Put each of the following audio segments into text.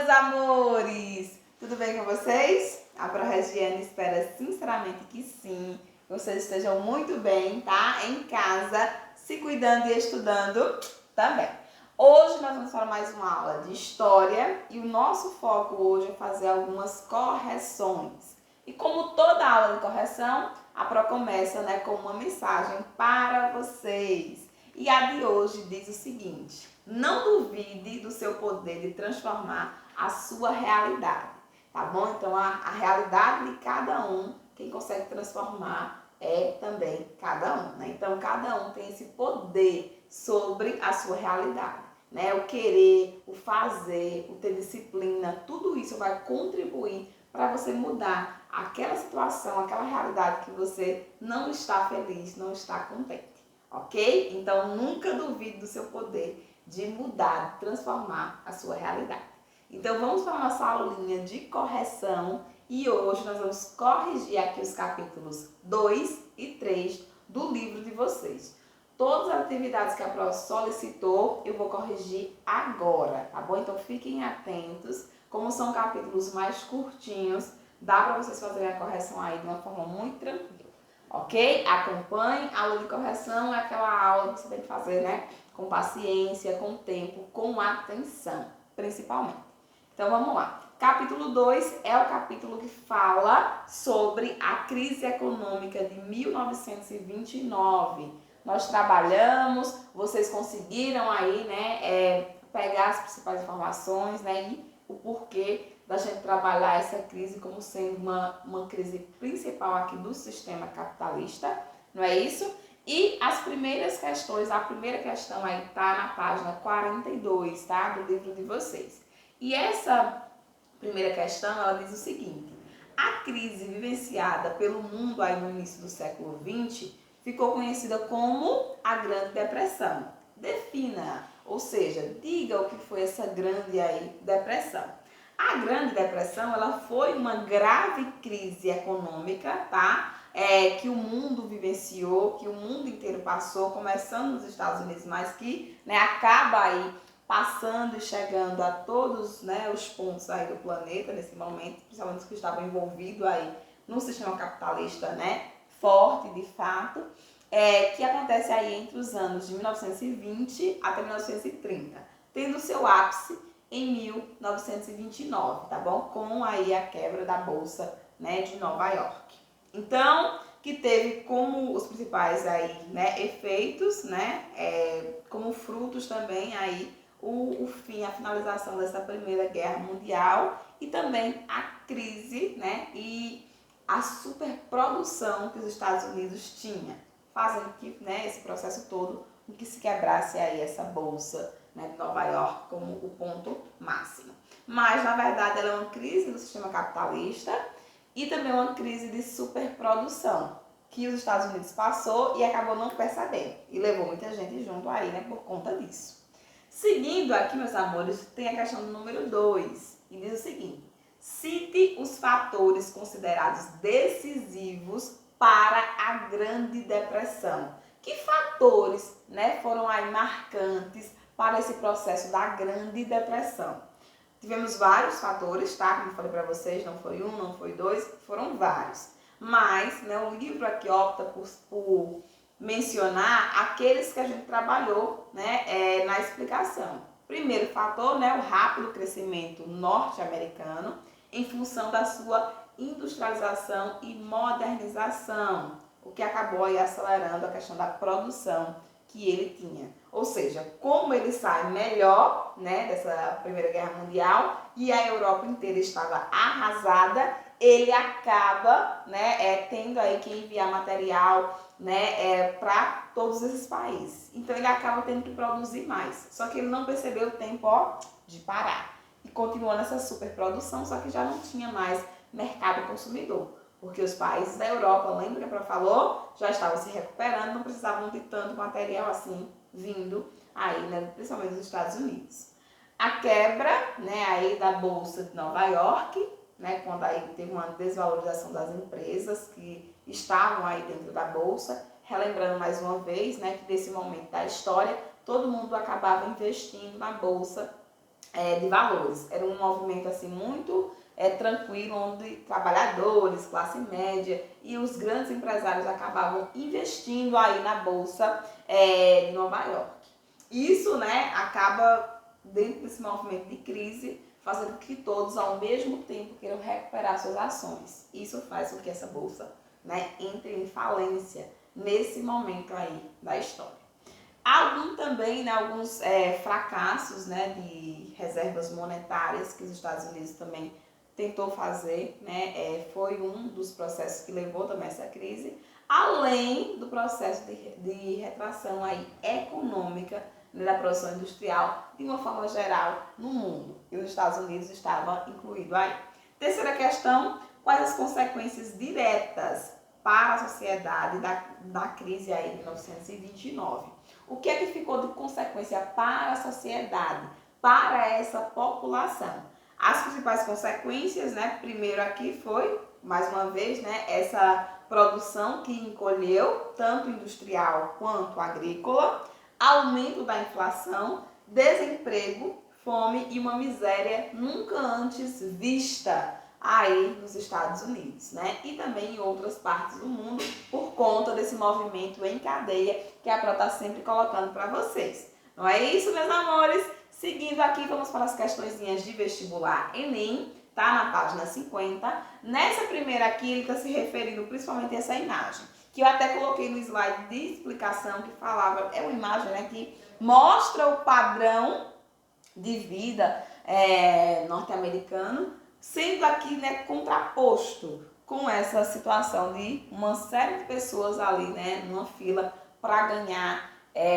meus amores! Tudo bem com vocês? A ProRegiane espera sinceramente que sim, que vocês estejam muito bem, tá? Em casa, se cuidando e estudando também. Hoje nós vamos para mais uma aula de História e o nosso foco hoje é fazer algumas correções. E como toda aula de correção, a Pro começa com uma mensagem para vocês. E a de hoje diz o seguinte: não duvide do seu poder de transformar a sua realidade, tá bom? Então a realidade de cada um, quem consegue transformar é também cada um, né? Então cada um tem esse poder sobre a sua realidade, né? O querer, o fazer, o ter disciplina, tudo isso vai contribuir para você mudar aquela situação, aquela realidade que você não está feliz, não está contente. Ok? Então, nunca duvide do seu poder de mudar, de transformar a sua realidade. Então, vamos para a nossa aulinha de correção e hoje nós vamos corrigir aqui os capítulos 2 e 3 do livro de vocês. Todas as atividades que a Pro solicitou, eu vou corrigir agora, tá bom? Então, fiquem atentos. Como são capítulos mais curtinhos, dá para vocês fazerem a correção aí de uma forma muito tranquila. Ok? Acompanhe. A aula de correção é aquela aula que você tem que fazer, com paciência, com tempo, com atenção, principalmente. Então, vamos lá. Capítulo 2 é o capítulo que fala sobre a crise econômica de 1929. Nós trabalhamos, vocês conseguiram aí, pegar as principais informações, e o porquê da gente trabalhar essa crise como sendo uma crise principal aqui do sistema capitalista, não é isso? E as primeiras questões, a primeira questão aí tá na página 42, tá? Do livro de vocês. E essa primeira questão, ela diz o seguinte: a crise vivenciada pelo mundo aí no início do século XX ficou conhecida como a Grande Depressão. Defina, ou seja, diga o que foi essa grande aí depressão. A Grande Depressão, ela foi uma grave crise econômica, tá? Que o mundo vivenciou, que o mundo inteiro passou, começando nos Estados Unidos, mas que acaba aí passando e chegando a todos os pontos aí do planeta nesse momento, principalmente os que estavam envolvidos aí no sistema capitalista, forte de fato, que acontece aí entre os anos de 1920 até 1930, tendo seu ápice em 1929, tá bom? Com aí a quebra da Bolsa, de Nova York. Então, que teve como os principais aí, efeitos, como frutos também aí o fim, a finalização dessa Primeira Guerra Mundial e também a crise, e a superprodução que os Estados Unidos tinham, fazendo que, esse processo todo, que se quebrasse aí essa bolsa de Nova York como o ponto máximo. Mas, na verdade, ela é uma crise do sistema capitalista e também uma crise de superprodução que os Estados Unidos passou e acabou não percebendo. E levou muita gente junto aí, por conta disso. Seguindo aqui, meus amores, tem a questão do número 2. E diz o seguinte: cite os fatores considerados decisivos para a Grande Depressão. Que fatores, foram aí marcantes para esse processo da Grande Depressão? Tivemos vários fatores, tá? Como eu falei para vocês, não foi um, não foi dois, foram vários. Mas, o livro aqui opta por mencionar aqueles que a gente trabalhou, na explicação. Primeiro fator, o rápido crescimento norte-americano em função da sua industrialização e modernização, o que acabou aí acelerando a questão da produção que ele tinha. Ou seja, como ele sai melhor, dessa Primeira Guerra Mundial e a Europa inteira estava arrasada, ele acaba, tendo aí que enviar material, para todos esses países. Então ele acaba tendo que produzir mais. Só que ele não percebeu o tempo, de parar. E continuou nessa superprodução, só que já não tinha mais mercado consumidor. Porque os países da Europa, lembra que a Pro falou, já estavam se recuperando, não precisavam de tanto material assim vindo aí, principalmente dos Estados Unidos. A quebra, aí da Bolsa de Nova York, quando aí teve uma desvalorização das empresas que estavam aí dentro da Bolsa, relembrando mais uma vez, que nesse momento da história, todo mundo acabava investindo na Bolsa de valores. Era um movimento assim muito tranquilo, onde trabalhadores, classe média e os grandes empresários acabavam investindo aí na Bolsa de Nova York. Isso, né, acaba, dentro desse movimento de crise, fazendo com que todos, ao mesmo tempo, queiram recuperar suas ações. Isso faz com que essa Bolsa, né, entre em falência nesse momento aí da história. Alguns fracassos, né, de reservas monetárias que os Estados Unidos também tentou fazer, né, foi um dos processos que levou também a essa crise, além do processo de retração aí econômica, né, da produção industrial de uma forma geral no mundo, e os Estados Unidos estava incluído aí. Terceira questão, quais as consequências diretas para a sociedade da crise aí de 1929? O que é que ficou de consequência para a sociedade, para essa população? As principais consequências, né? Primeiro aqui foi, mais uma vez, né, essa produção que encolheu, tanto industrial quanto agrícola, aumento da inflação, desemprego, fome e uma miséria nunca antes vista aí nos Estados Unidos, né? E também em outras partes do mundo, por conta desse movimento em cadeia que a Pro está sempre colocando para vocês. Não é isso, meus amores? Seguindo aqui, vamos para as questõezinhas de vestibular Enem, tá na página 50. Nessa primeira aqui, ele está se referindo principalmente a essa imagem, que eu até coloquei no slide de explicação, que falava, é uma imagem, né, que mostra o padrão de vida norte-americano, sendo aqui, né, contraposto com essa situação de uma série de pessoas ali, né, numa fila para ganhar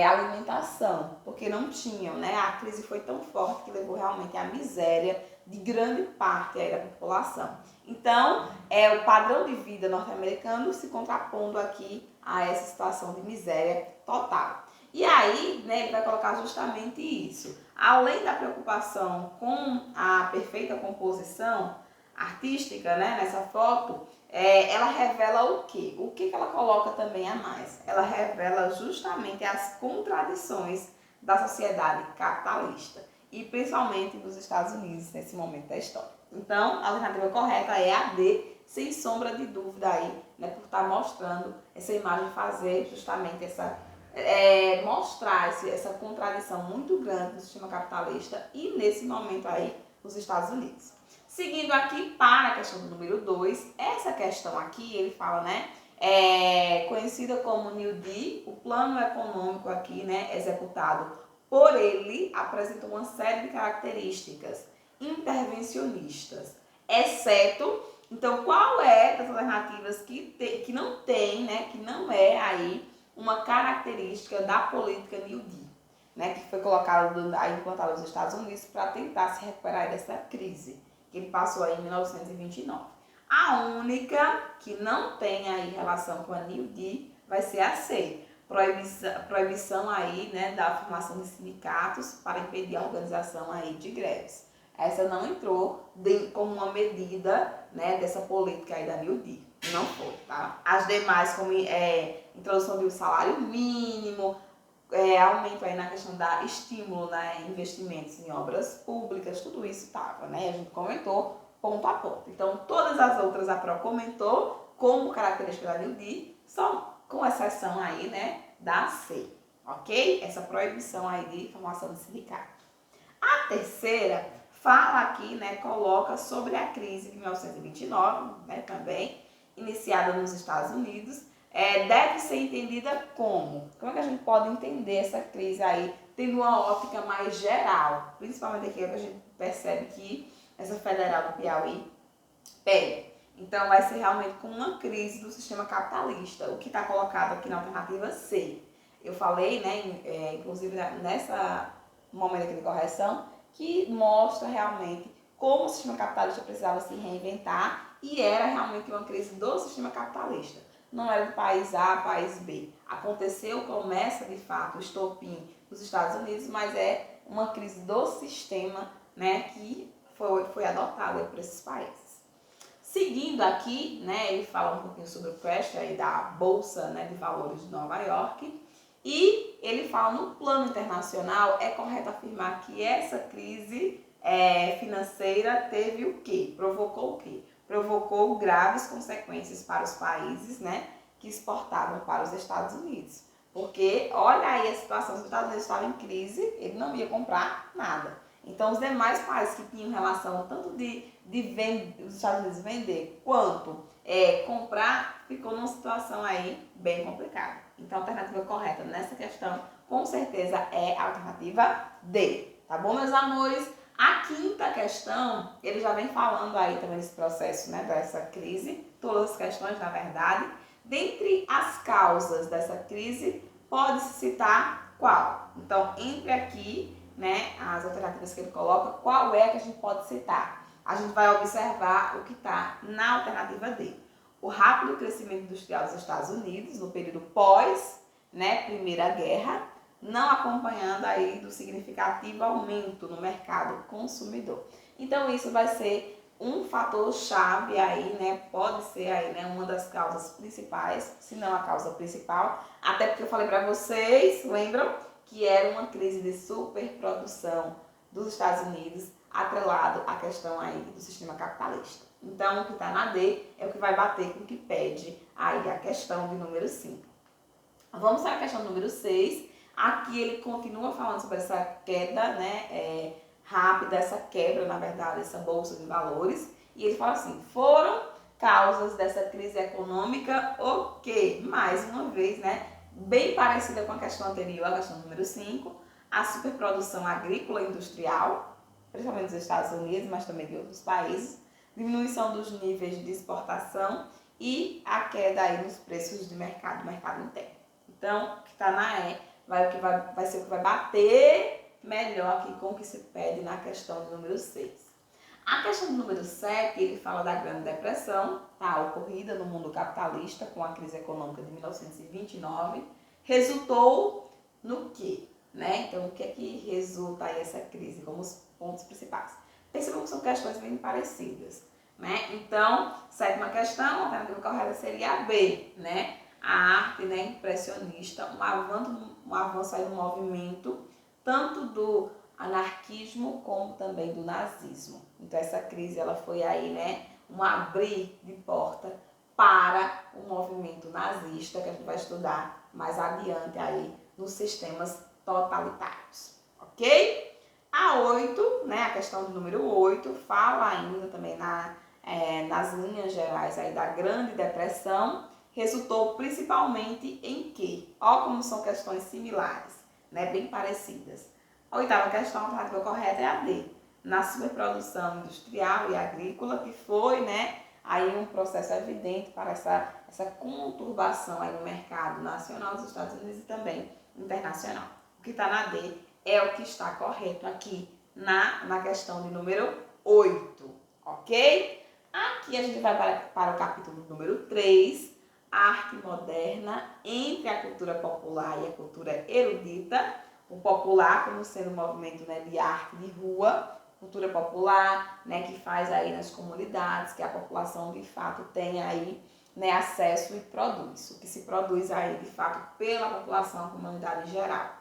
alimentação, porque não tinham, né? A crise foi tão forte que levou realmente à miséria de grande parte aí da população. Então, o padrão de vida norte-americano se contrapondo aqui a essa situação de miséria total. E aí, né, ele vai colocar justamente isso. Além da preocupação com a perfeita composição artística, né, nessa foto, ela revela o quê? O que ela coloca também a mais? Ela revela justamente as contradições da sociedade capitalista e principalmente dos Estados Unidos nesse momento da história. Então, a alternativa correta é a D, sem sombra de dúvida aí, né, por estar mostrando essa imagem, fazer justamente essa mostrar essa contradição muito grande do sistema capitalista e nesse momento aí nos Estados Unidos. Seguindo aqui para a questão do número 2, essa questão aqui ele fala, né, conhecida como New Deal, o plano econômico aqui, né, executado por ele, apresenta uma série de características intervencionistas, exceto, então qual é das alternativas que não tem, né, que não é aí uma característica da política New Deal, né, que foi colocada implantada nos Estados Unidos para tentar se recuperar dessa crise que ele passou aí em 1929. A única que não tem aí relação com a New Deal vai ser a C, proibição aí, né, da formação de sindicatos para impedir a organização aí de greves. Essa não entrou como uma medida, né, dessa política aí da New Deal. Não foi, tá? As demais, como introdução do salário mínimo, aumento aí na questão da estímulo, né, investimentos em obras públicas, tudo isso estava, né? A gente comentou ponto a ponto. Então, todas as outras a Pro comentou como característica da New Deal, só com exceção aí, né, da C, ok? Essa proibição aí de formação de sindicato. A terceira fala aqui, né, coloca sobre a crise de 1929, né, também, iniciada nos Estados Unidos, deve ser entendida como? Como é que a gente pode entender essa crise aí, tendo uma ótica mais geral, principalmente aqui que a gente percebe que essa Federal do Piauí pega. Então, vai ser realmente como uma crise do sistema capitalista, o que está colocado aqui na alternativa C. Eu falei, né, inclusive nessa momento aqui de correção, que mostra realmente como o sistema capitalista precisava se reinventar e era realmente uma crise do sistema capitalista. Não era do país A, país B. Aconteceu, começa de fato o estopim dos Estados Unidos, mas é uma crise do sistema, né, que foi adotada por esses países. Seguindo aqui, né, ele fala um pouquinho sobre o crash aí da Bolsa, né, de Valores de Nova York. E ele fala, no plano internacional, é correto afirmar que essa crise financeira teve o quê? Provocou o quê? Provocou graves consequências para os países, né, que exportavam para os Estados Unidos. Porque olha aí a situação, se os Estados Unidos estavam em crise, ele não ia comprar nada. Então os demais países que tinham relação tanto de os Estados Unidos vender quanto comprar, ficou numa situação aí bem complicada. Então a alternativa correta nessa questão com certeza é a alternativa D. Tá bom, meus amores? A quinta questão, ele já vem falando aí também desse processo, né, dessa crise, todas as questões, na verdade. Dentre as causas dessa crise, pode-se citar qual? Então, entre aqui, né, as alternativas que ele coloca, qual é que a gente pode citar? A gente vai observar o que está na alternativa D. O rápido crescimento industrial dos Estados Unidos no período pós, né, Primeira Guerra, não acompanhando aí do significativo aumento no mercado consumidor. Então isso vai ser um fator chave aí, né? Pode ser aí, né, uma das causas principais, se não a causa principal, até porque eu falei para vocês, lembram que era uma crise de superprodução dos Estados Unidos, atrelado à questão aí do sistema capitalista. Então o que está na D é o que vai bater com o que pede aí a questão de número 5. Vamos para a questão número 6. Aqui ele continua falando sobre essa queda, né, rápida, essa quebra, na verdade, essa bolsa de valores. E ele fala assim, foram causas dessa crise econômica o quê? Mais uma vez, né, bem parecida com a questão anterior, a questão número 5, a superprodução agrícola e industrial, principalmente dos Estados Unidos, mas também de outros países, diminuição dos níveis de exportação e a queda aí nos preços de mercado interno. Então, o que está na E vai ser o que vai bater melhor aqui com o que se pede na questão do número 6. A questão do número 7, ele fala da Grande Depressão, tá, ocorrida no mundo capitalista com a crise econômica de 1929. Resultou no quê? Né? Então, o que é que resulta aí essa crise como os pontos principais? Percebam que são questões bem parecidas. Né? Então, sétima questão, a alternativa correta seria a B, né? A arte, né, impressionista, um avanço aí no movimento, tanto do anarquismo como também do nazismo. Então essa crise ela foi aí, né, um abrir de porta para o movimento nazista, que a gente vai estudar mais adiante aí nos sistemas totalitários, ok? A 8, né, a questão do número 8, fala ainda também nas linhas gerais aí da Grande Depressão. Resultou principalmente em quê? Olha como são questões similares, né? Bem parecidas. A oitava questão, a alternativa correta é a D. Na superprodução industrial e agrícola, que foi, né, aí um processo evidente para essa conturbação aí no mercado nacional dos Estados Unidos e também internacional. O que está na D é o que está correto aqui na questão de número 8, ok? Aqui a gente vai para o capítulo número 3, arte moderna entre a cultura popular e a cultura erudita. O popular como sendo um movimento, né, de arte de rua, cultura popular, né, que faz aí nas comunidades, que a população de fato tem aí, né, acesso e produz. O que se produz aí de fato pela população, a comunidade em geral.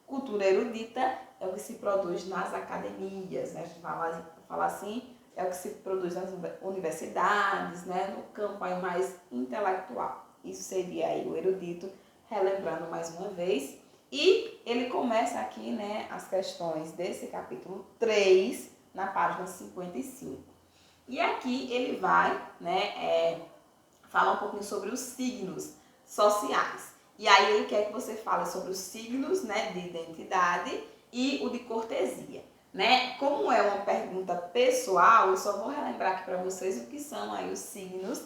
Cultura erudita é o que se produz nas academias, né, a gente fala assim, é o que se produz nas universidades, né, no campo aí mais intelectual. Isso seria aí o erudito, relembrando mais uma vez. E ele começa aqui, né, as questões desse capítulo 3, na página 55. E aqui ele vai, né, falar um pouquinho sobre os signos sociais. E aí ele quer que você fale sobre os signos, né, de identidade e o de cortesia. Né? Como é uma pergunta pessoal, eu só vou relembrar aqui para vocês o que são aí os signos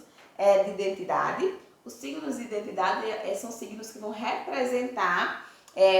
de identidade. Os signos de identidade são signos que vão representar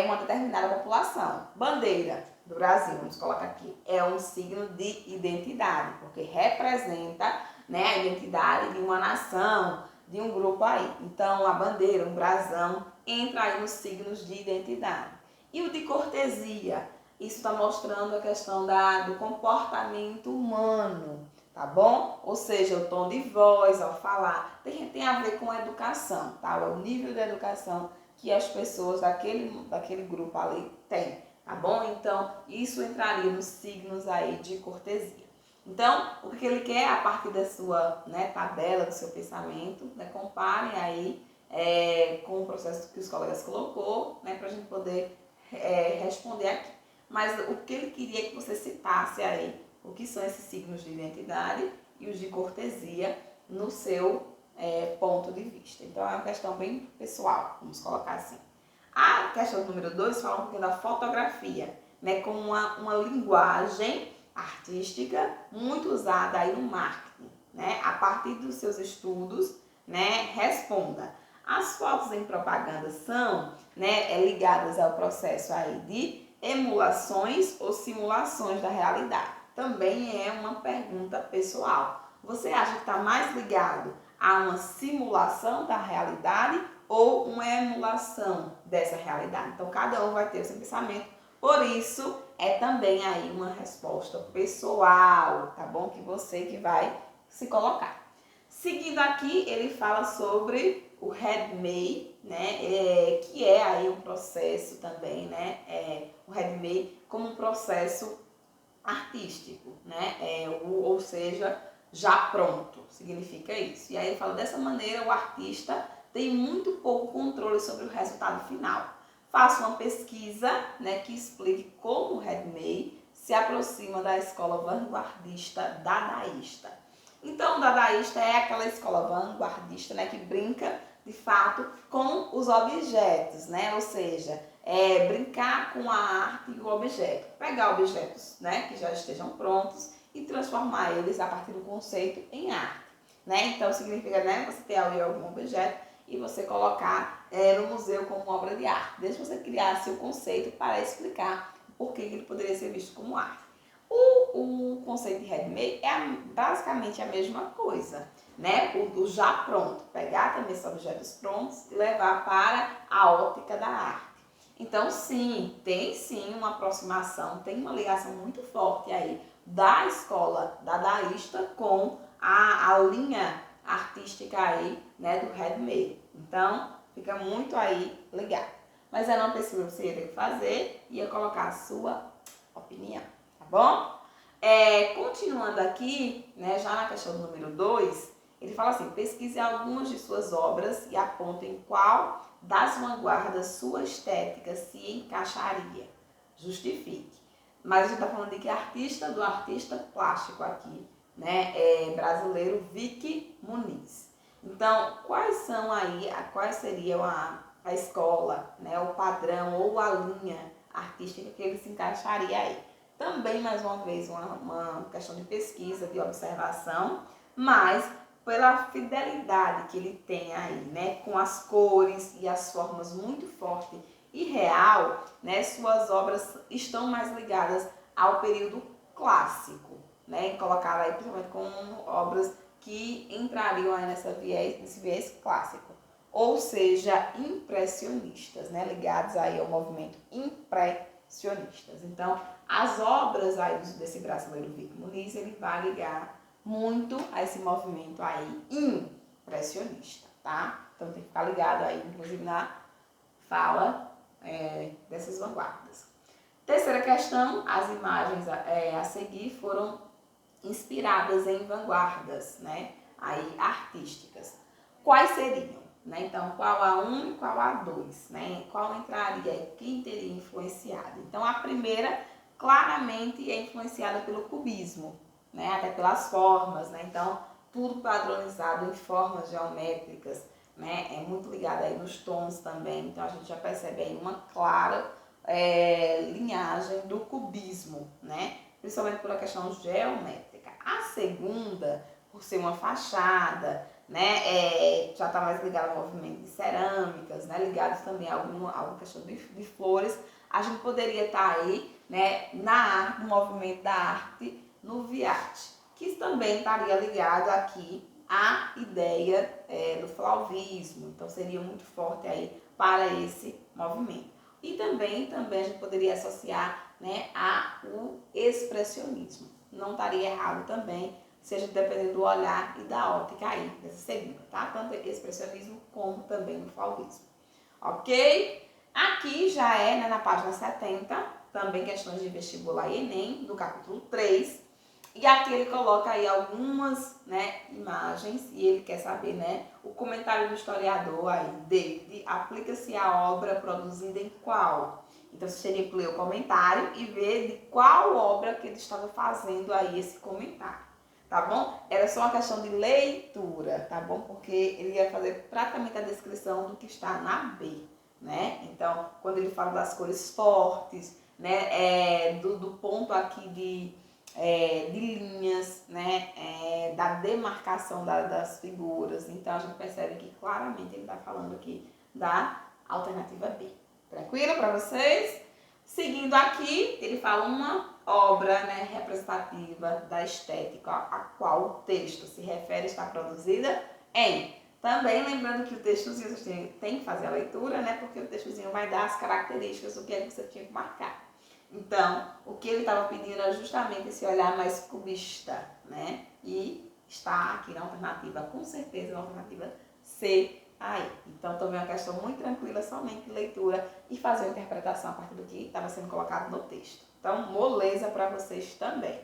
uma determinada população. Bandeira do Brasil, vamos colocar aqui, é um signo de identidade, porque representa, né, a identidade de uma nação, de um grupo aí. Então, a bandeira, um brasão, entra aí nos signos de identidade. E o de cortesia? Isso está mostrando a questão do comportamento humano, tá bom? Ou seja, o tom de voz ao falar tem a ver com a educação, tá? É o nível de educação que as pessoas daquele grupo ali têm. tá bom? Então, isso entraria nos signos aí de cortesia. Então, o que ele quer, a partir da sua, né, tabela, do seu pensamento, né, comparem aí com o processo que os colegas colocou, né, para a gente poder responder aqui. Mas o que ele queria é que você citasse aí o que são esses signos de identidade e os de cortesia no seu ponto de vista. Então, é uma questão bem pessoal, vamos colocar assim. A questão número 2 fala um pouquinho da fotografia, né, com uma linguagem artística muito usada aí no marketing, né? A partir dos seus estudos, né, responda. As fotos em propaganda são, né, ligadas ao processo aí de emulações ou simulações da realidade. Também é uma pergunta pessoal. Você acha que está mais ligado a uma simulação da realidade ou uma emulação dessa realidade? Então, cada um vai ter o seu pensamento. Por isso, é também aí uma resposta pessoal, tá bom? Que você que vai se colocar. Seguindo aqui, ele fala sobre o handmade, né? Que é aí um processo também, né? O handmade como um processo artístico, né? Ou seja, já pronto, significa isso. E aí ele fala, dessa maneira o artista tem muito pouco controle sobre o resultado final. Faça uma pesquisa, né, que explique como o handmade se aproxima da escola vanguardista dadaísta. Então, o dadaísta é aquela escola vanguardista, né, que brinca, de fato, com os objetos, né? Ou seja, brincar com a arte e o objeto. Pegar objetos, né, que já estejam prontos e transformar eles a partir do conceito em arte, né? Então, significa, né, você ter ali algum objeto e você colocar no museu como obra de arte. Desde que você criasse o conceito para explicar por que ele poderia ser visto como arte. O conceito de handmade é basicamente a mesma coisa, né? O já pronto, pegar também esses objetos prontos e levar para a ótica da arte. Então, sim, tem sim uma aproximação, tem uma ligação muito forte aí da escola dadaísta com a linha artística aí, né, do handmade. Então, fica muito aí ligado. Mas é uma pesquisa que você ia ter que fazer e ia colocar a sua opinião, tá bom? Continuando aqui, né, já na questão do número 2, ele fala assim, pesquise algumas de suas obras e aponte em qual das vanguardas sua estética se encaixaria. Justifique. Mas a gente está falando de que do artista plástico aqui, né, brasileiro Vicky Muniz. Então, quais seriam a escola, né, o padrão ou a linha artística que ele se encaixaria aí? Também, mais uma vez, uma questão de pesquisa, de observação, mas pela fidelidade que ele tem aí, né, com as cores e as formas muito forte e real, né, suas obras estão mais ligadas ao período clássico, né, colocar aí principalmente com obras que entrariam aí nesse viés clássico, ou seja, impressionistas, né, ligados aí ao movimento impressionistas. Então, as obras aí desse brasileiro Vicky Muniz, ele vai ligar muito a esse movimento aí impressionista, tá? Então tem que ficar ligado aí, inclusive na fala dessas vanguardas. Terceira questão, as imagens a seguir foram inspiradas em vanguardas, né, aí artísticas. Quais seriam? Né? Então, qual a 1 e qual a 2? Né? Qual entraria e quem teria influenciado? Então, a primeira claramente é influenciada pelo cubismo, né? Até pelas formas, né? Então, tudo padronizado em formas geométricas, né? É muito ligado aí nos tons também, então a gente já percebe aí uma clara linhagem do cubismo, né? Principalmente pela questão geométrica. A segunda, por ser uma fachada, né? Já está mais ligado ao movimento de cerâmicas, né? Ligados também a alguma questão de flores. A gente poderia estar aí, né, no movimento da arte no Viate, que também estaria ligado aqui à ideia do flauvismo, então seria muito forte aí para esse movimento. E também a gente poderia associar, né, ao expressionismo. Não estaria errado também, seja dependendo do olhar e da ótica aí, dessa segunda, tá? Tanto expressionismo como também o flauvismo. Ok? Aqui já né, na página 70, também questões de vestibular e Enem, do capítulo 3. E aqui ele coloca aí algumas, né, imagens e ele quer saber, né, o comentário do historiador aí dele, aplica-se a obra produzida em qual? Então você teria que ler o comentário e ver de qual obra que ele estava fazendo aí esse comentário, tá bom? Era só uma questão de leitura, tá bom? Porque ele ia fazer praticamente a descrição do que está na B, né? Então, quando ele fala das cores fortes, né, do ponto aqui de linhas, né, da demarcação das figuras. Então a gente percebe que claramente ele está falando aqui da alternativa B. Tranquilo para vocês? Seguindo aqui, ele fala uma obra, né, representativa da estética, a qual o texto se refere, está produzida em. Também lembrando que o textozinho você tem que fazer a leitura, né, porque o textozinho vai dar as características do que é que você tinha que marcar. Então, o que ele estava pedindo era justamente esse olhar mais cubista, né? E está aqui na alternativa, com certeza, na alternativa C aí. Então, também é uma questão muito tranquila, somente leitura e fazer a interpretação a partir do que estava sendo colocado no texto. Então, moleza para vocês também.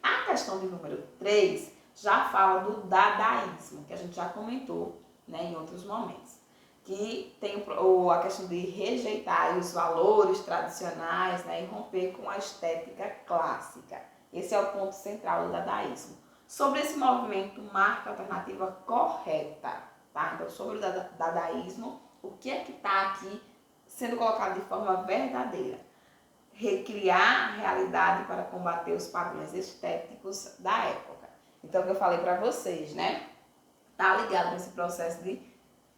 A questão de número 3 já fala do dadaísmo, que a gente já comentou, né, em outros momentos. Que tem a questão de rejeitar os valores tradicionais, né, e romper com a estética clássica. Esse é o ponto central do dadaísmo. Sobre esse movimento, marca a alternativa correta. Tá? Então, sobre o dadaísmo, o que é que está aqui sendo colocado de forma verdadeira? Recriar a realidade para combater os padrões estéticos da época. Então, o que eu falei para vocês, né? Tá ligado com esse processo de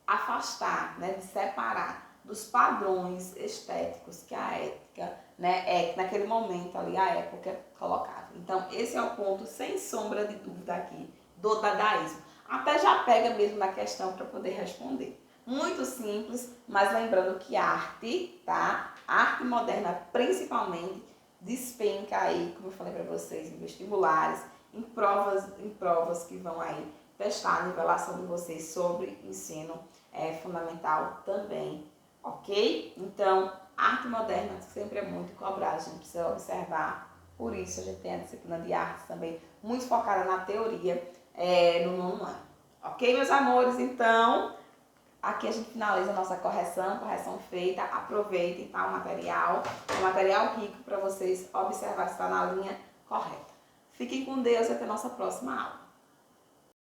afastar, né, de separar dos padrões estéticos que a ética, né, naquele momento ali a época colocava. Então, esse é o ponto, sem sombra de dúvida aqui, do dadaísmo. Até já pega mesmo na questão para poder responder. Muito simples, mas lembrando que arte, tá? A arte moderna, principalmente, despenca aí, como eu falei para vocês, em vestibulares, em provas que vão aí testar a nivelação de vocês sobre ensino fundamental também, ok? Então, a arte moderna sempre é muito cobrada, a gente precisa observar, por isso a gente tem a disciplina de arte também muito focada na teoria no nono ano, ok, meus amores? Então, aqui a gente finaliza a nossa correção feita, aproveitem, tá, o material rico para vocês observar se está na linha correta. Fiquem com Deus e até a nossa próxima aula.